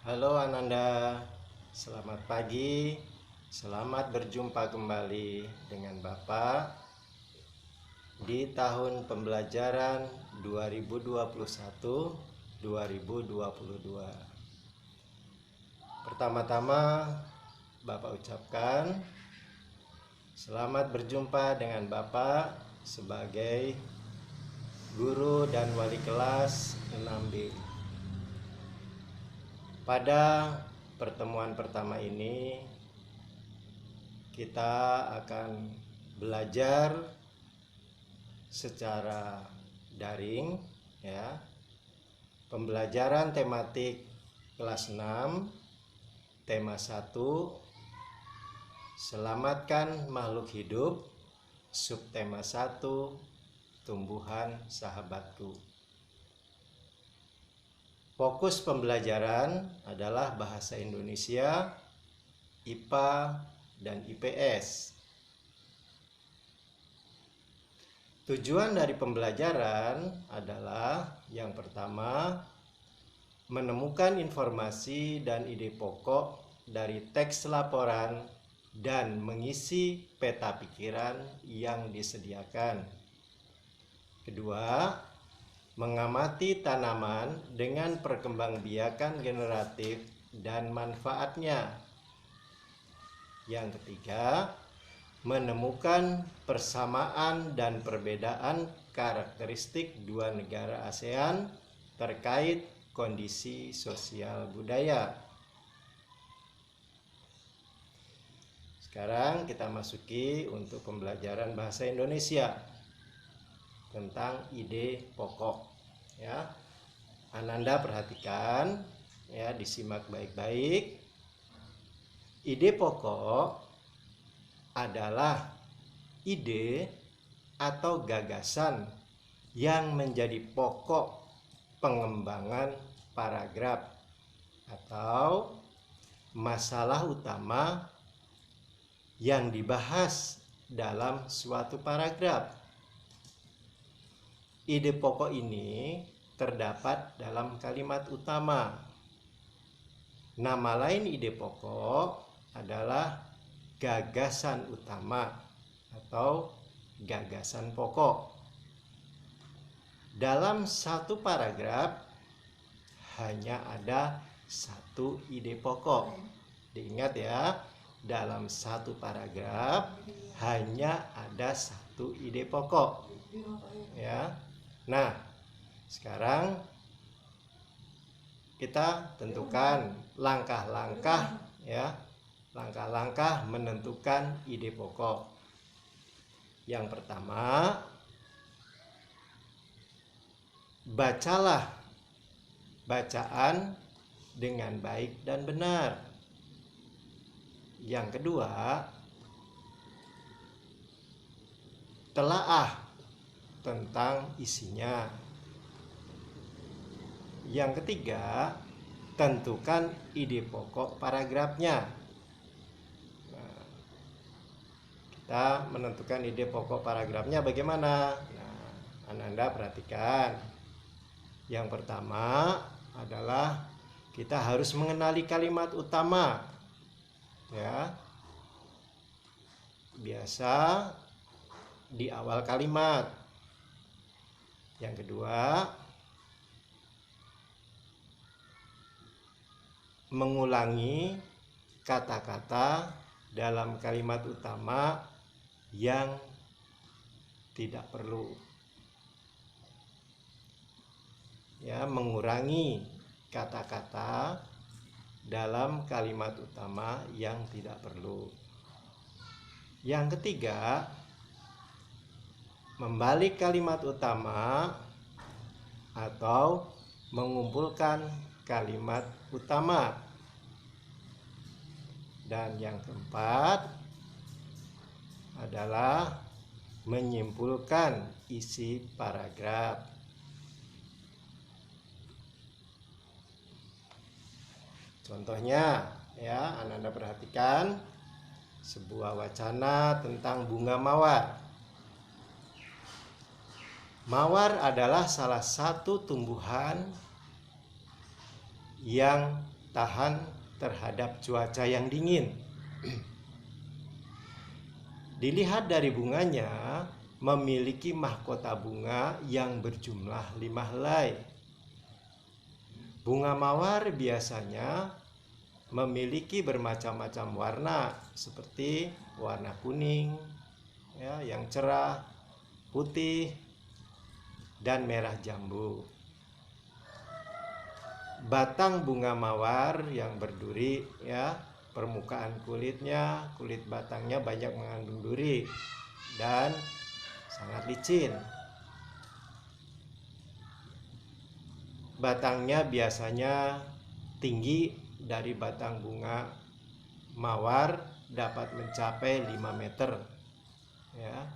Halo Ananda, selamat pagi. Selamat berjumpa kembali dengan Bapak di tahun pembelajaran 2021-2022. Pertama-tama Bapak ucapkan selamat berjumpa dengan Bapak sebagai guru dan wali kelas 6B. Pada pertemuan pertama ini kita akan belajar secara daring ya. Pembelajaran tematik kelas 6 tema 1 selamatkan makhluk hidup, subtema 1 tumbuhan sahabatku. Fokus pembelajaran adalah bahasa Indonesia, IPA, dan IPS. Tujuan dari pembelajaran adalah yang pertama, menemukan informasi dan ide pokok dari teks laporan dan mengisi peta pikiran yang disediakan. Kedua, mengamati tanaman dengan perkembangbiakan generatif dan manfaatnya. Yang ketiga, menemukan persamaan dan perbedaan karakteristik dua negara ASEAN terkait kondisi sosial budaya. Sekarang kita masuki untuk pembelajaran bahasa Indonesia tentang ide pokok ya. Ananda perhatikan ya, disimak baik-baik. Ide pokok adalah ide atau gagasan yang menjadi pokok pengembangan paragraf atau masalah utama yang dibahas dalam suatu paragraf. Ide pokok ini terdapat dalam kalimat utama. Nama lain ide pokok adalah gagasan utama atau gagasan pokok. Dalam satu paragraf hanya ada satu ide pokok. Diingat ya, dalam satu paragraf hanya ada satu ide pokok. Ya. Nah, sekarang kita tentukan langkah-langkah ya. Langkah-langkah menentukan ide pokok. Yang pertama, bacalah bacaan dengan baik dan benar. Yang kedua, telaah tentang isinya. Yang ketiga, tentukan ide pokok paragrafnya. Nah, kita menentukan ide pokok paragrafnya bagaimana? Nah, Ananda perhatikan. Yang pertama adalah kita harus mengenali kalimat utama. Ya. Biasa di awal kalimat. Yang kedua, mengulangi kata-kata dalam kalimat utama yang tidak perlu. Ya, mengurangi kata-kata dalam kalimat utama yang tidak perlu. Yang ketiga, membalik kalimat utama atau mengumpulkan kalimat utama. Dan yang keempat adalah menyimpulkan isi paragraf. Contohnya ya, Ananda perhatikan sebuah wacana tentang bunga mawar. Mawar adalah salah satu tumbuhan yang tahan terhadap cuaca yang dingin. Dilihat dari bunganya, memiliki mahkota bunga yang berjumlah 5 helai. Bunga mawar biasanya memiliki bermacam-macam warna, seperti warna kuning, ya, yang cerah, putih, dan merah jambu. Batang bunga mawar yang berduri, ya, permukaan kulitnya, kulit batangnya banyak mengandung duri dan sangat licin. Batangnya biasanya tinggi dari batang bunga mawar, dapat mencapai 5 meter. Ya.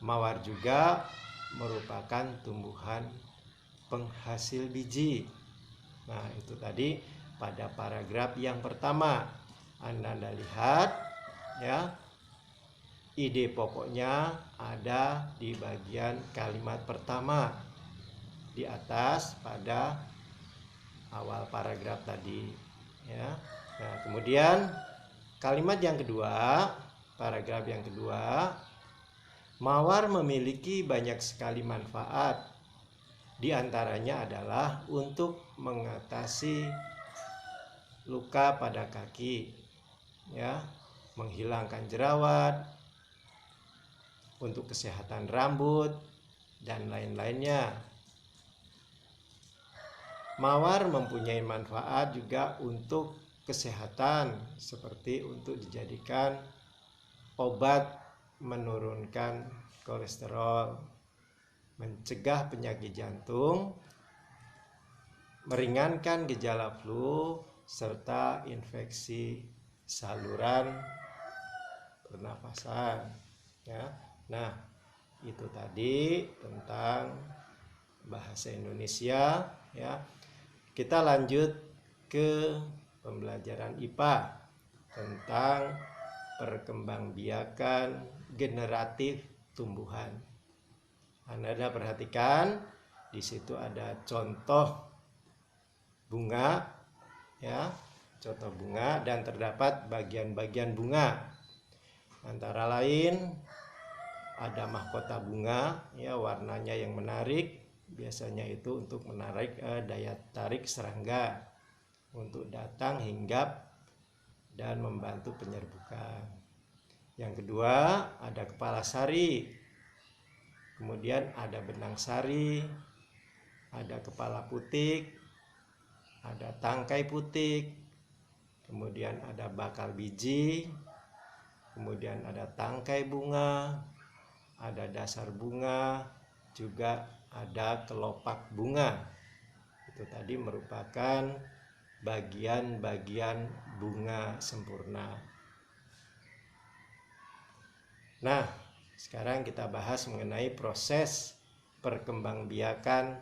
Mawar juga merupakan tumbuhan penghasil biji. Nah, itu tadi pada paragraf yang pertama. Anda lihat, ya, ide pokoknya ada di bagian kalimat pertama di atas pada awal paragraf tadi, ya. Nah, kemudian kalimat yang kedua, paragraf yang kedua, mawar memiliki banyak sekali manfaat. Di antaranya adalah untuk mengatasi luka pada kaki, ya, menghilangkan jerawat, untuk kesehatan rambut, dan lain-lainnya. Mawar mempunyai manfaat juga untuk kesehatan, seperti untuk dijadikan obat menurunkan kolesterol, mencegah penyakit jantung, meringankan gejala flu, serta infeksi saluran pernafasan, ya. Nah, itu tadi tentang bahasa Indonesia, ya. Kita lanjut ke pembelajaran IPA tentang perkembangbiakan generatif tumbuhan. Anda perhatikan di situ ada contoh bunga, ya, contoh bunga, dan terdapat bagian-bagian bunga. Antara lain ada mahkota bunga, ya, warnanya yang menarik, biasanya itu untuk menarik daya tarik serangga untuk datang hinggap dan membantu penyerbukan. Yang kedua ada kepala sari, kemudian ada benang sari, ada kepala putik, ada tangkai putik, kemudian ada bakal biji, kemudian ada tangkai bunga, ada dasar bunga, juga ada kelopak bunga. Itu tadi merupakan bagian-bagian bunga sempurna. Nah, sekarang kita bahas mengenai proses perkembangbiakan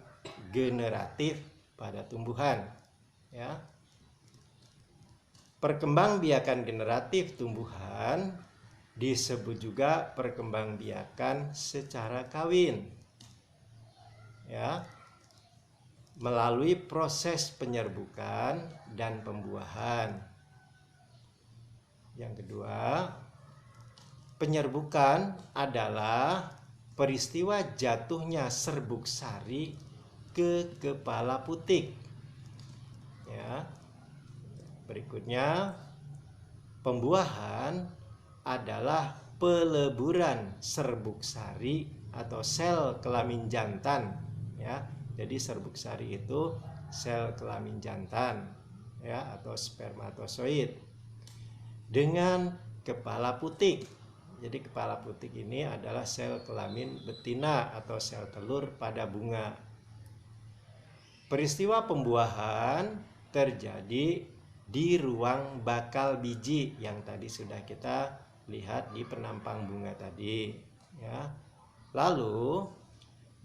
generatif pada tumbuhan, ya. Perkembangbiakan generatif tumbuhan disebut juga perkembangbiakan secara kawin, ya, melalui proses penyerbukan dan pembuahan. Yang kedua, penyerbukan adalah peristiwa jatuhnya serbuk sari ke kepala putik, ya. Berikutnya, pembuahan adalah peleburan serbuk sari atau sel kelamin jantan, ya. Jadi serbuk sari itu sel kelamin jantan, ya, atau spermatozoid dengan kepala putik. Jadi kepala putik ini adalah sel kelamin betina atau sel telur pada bunga. Peristiwa pembuahan terjadi di ruang bakal biji yang tadi sudah kita lihat di penampang bunga tadi, ya. Lalu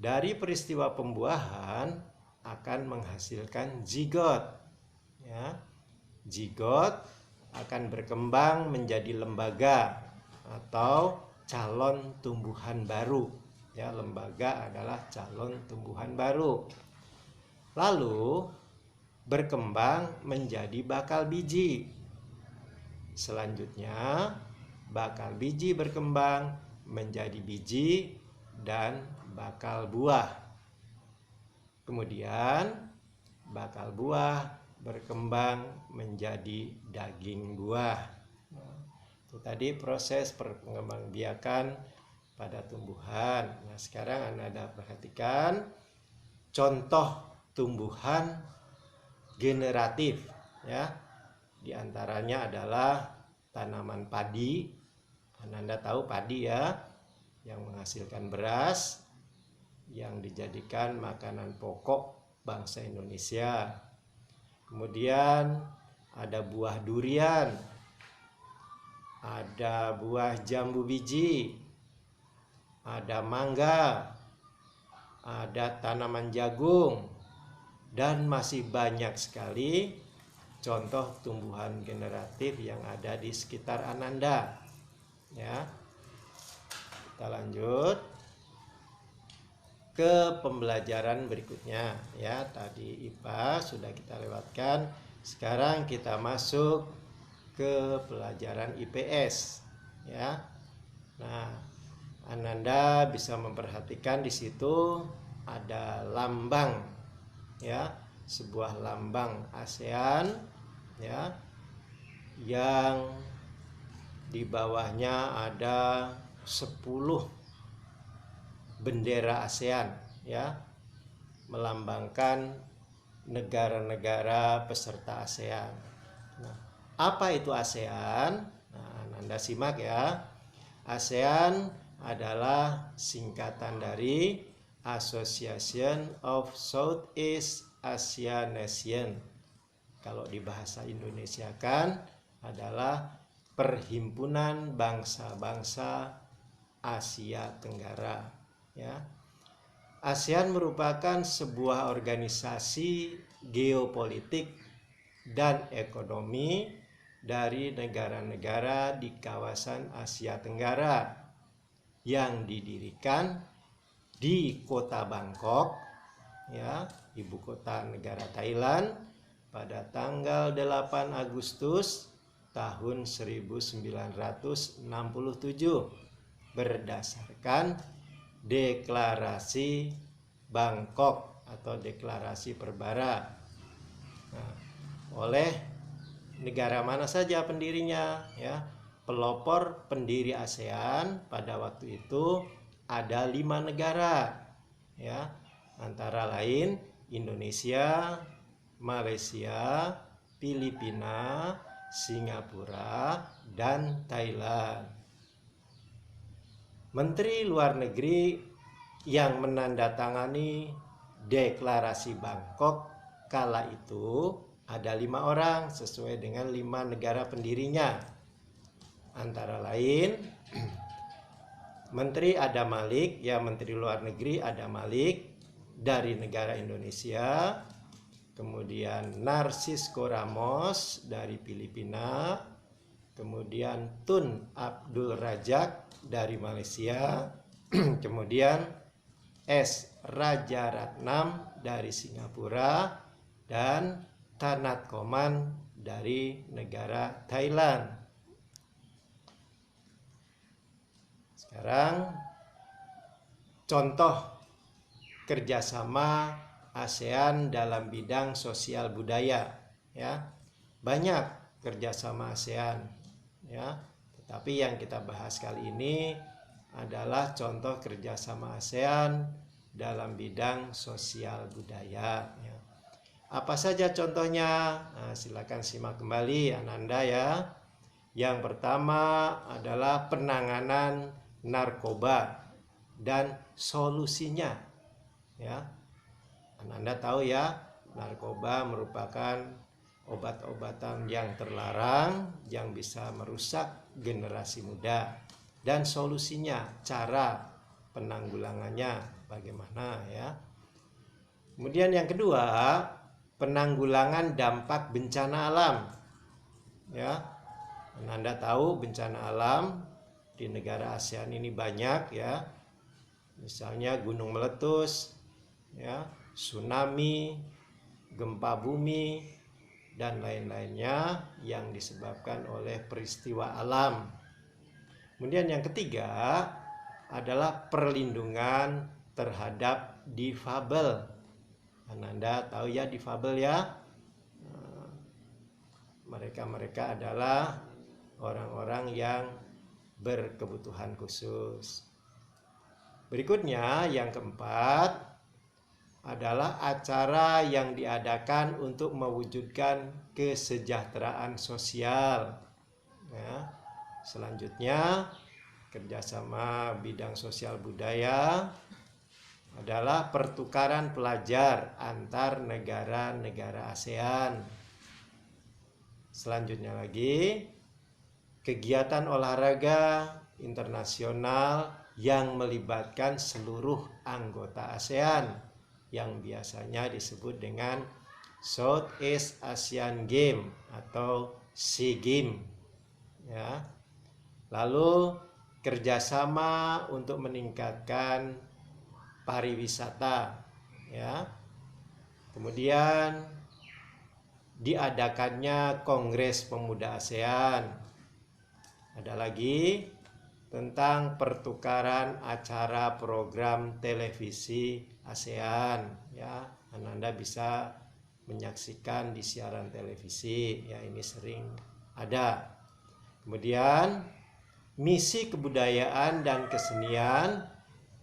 dari peristiwa pembuahan akan menghasilkan zigot, ya. Zigot akan berkembang menjadi lembaga atau calon tumbuhan baru, ya. Lembaga adalah calon tumbuhan baru. Lalu berkembang menjadi bakal biji. Selanjutnya, bakal biji berkembang menjadi biji dan bakal buah. Kemudian, bakal buah berkembang menjadi daging buah. Itu tadi proses perkembangbiakan pada tumbuhan. Nah, sekarang Anda perhatikan contoh tumbuhan generatif, ya. Di antaranya adalah tanaman padi. Anda tahu padi ya, yang menghasilkan beras yang dijadikan makanan pokok bangsa Indonesia. Kemudian ada buah durian, ada buah jambu biji, ada mangga, ada tanaman jagung, dan masih banyak sekali contoh tumbuhan generatif yang ada di sekitar Ananda. Ya, kita lanjut ke pembelajaran berikutnya. Ya, tadi IPA sudah kita lewatkan. Sekarang kita masuk ke pelajaran IPS. Ya, nah, Ananda bisa memperhatikan di situ ada lambang, ya, sebuah lambang ASEAN, ya, yang di bawahnya ada 10 bendera ASEAN, ya, melambangkan negara-negara peserta ASEAN. Nah, apa itu ASEAN? Nah, Anda simak ya. ASEAN adalah singkatan dari Association of Southeast Asia Nation. Kalau di bahasa Indonesia kan adalah Perhimpunan Bangsa-Bangsa Asia Tenggara. Ya. ASEAN merupakan sebuah organisasi geopolitik dan ekonomi dari negara-negara di kawasan Asia Tenggara yang didirikan di kota Bangkok, ya, ibu kota negara Thailand, pada tanggal 8 Agustus tahun 1967 berdasarkan Deklarasi Bangkok atau Deklarasi Perbara. Nah, oleh negara mana saja pendirinya, ya. Pelopor pendiri ASEAN pada waktu itu ada 5 negara, ya, antara lain Indonesia, Malaysia, Filipina, Singapura, dan Thailand. Menteri Luar Negeri yang menandatangani Deklarasi Bangkok kala itu ada 5 orang sesuai dengan 5 negara pendirinya. Antara lain Menteri Adam Malik, ya, Menteri Luar Negeri Adam Malik dari negara Indonesia. Kemudian Narcisco Ramos dari Filipina. Kemudian Tun Abdul Rajak dari Malaysia. Kemudian S. Rajaratnam dari Singapura, dan Tanat Koman dari negara Thailand. Sekarang contoh kerjasama ASEAN dalam bidang sosial budaya, ya. Banyak kerjasama ASEAN, ya. Tetapi yang kita bahas kali ini adalah contoh kerjasama ASEAN dalam bidang sosial budaya, ya. Apa saja contohnya? Nah, silakan simak kembali Ananda, ya. Yang pertama adalah penanganan narkoba dan solusinya, ya. Anda tahu ya, narkoba merupakan obat-obatan yang terlarang yang bisa merusak generasi muda, dan solusinya, cara penanggulangannya bagaimana, ya. Kemudian yang kedua, penanggulangan dampak bencana alam, ya. Anda tahu bencana alam di negara ASEAN ini banyak, ya. Misalnya gunung meletus, ya, tsunami, gempa bumi, dan lain-lainnya yang disebabkan oleh peristiwa alam. Kemudian yang ketiga adalah perlindungan terhadap difabel. Anda tahu ya difabel ya? Mereka adalah orang-orang yang berkebutuhan khusus. Berikutnya yang keempat adalah acara yang diadakan untuk mewujudkan kesejahteraan sosial. Ya. Selanjutnya kerjasama bidang sosial budaya adalah pertukaran pelajar antar negara-negara ASEAN. Selanjutnya lagi kegiatan olahraga internasional yang melibatkan seluruh anggota ASEAN yang biasanya disebut dengan Southeast Asian Game atau SEA Games. Ya. Lalu kerjasama untuk meningkatkan pariwisata, ya. Kemudian diadakannya Kongres Pemuda ASEAN. Ada lagi tentang pertukaran acara program televisi ASEAN, ya. Anda bisa menyaksikan di siaran televisi, ya, ini sering ada. Kemudian misi kebudayaan dan kesenian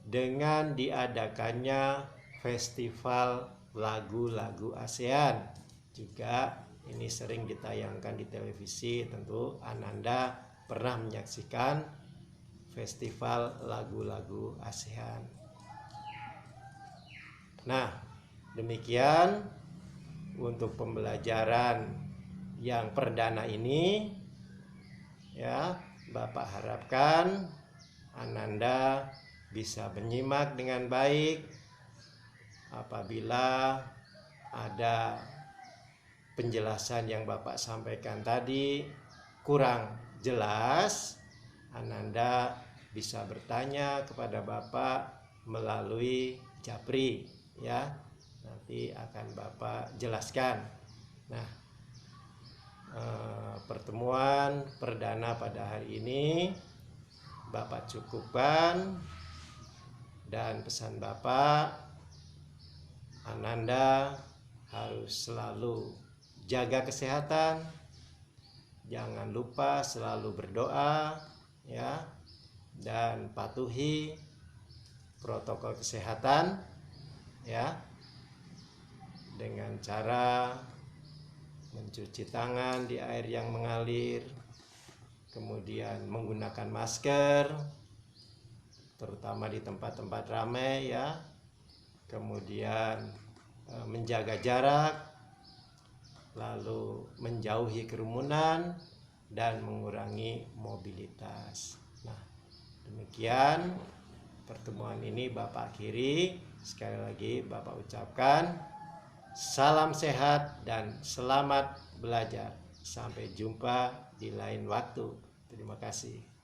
dengan diadakannya festival lagu-lagu ASEAN. Juga ini sering ditayangkan di televisi, tentu Ananda pernah menyaksikan festival lagu-lagu ASEAN. Nah, demikian untuk pembelajaran yang perdana ini, ya. Bapak harapkan Ananda bisa menyimak dengan baik. Apabila ada penjelasan yang Bapak sampaikan tadi kurang jelas, Ananda bisa bertanya kepada Bapak melalui Japri, ya. Nanti akan Bapak jelaskan. Nah, pertemuan perdana pada hari ini Bapak cukupkan, dan pesan Bapak, Ananda harus selalu jaga kesehatan, jangan lupa selalu berdoa, ya, dan patuhi protokol kesehatan, ya, dengan cara mencuci tangan di air yang mengalir, kemudian menggunakan masker, terutama di tempat-tempat ramai, ya, kemudian menjaga jarak, lalu menjauhi kerumunan dan mengurangi mobilitas. Nah, demikian pertemuan ini Bapak akhiri. Sekali lagi Bapak ucapkan salam sehat dan selamat belajar. Sampai jumpa di lain waktu. Terima kasih.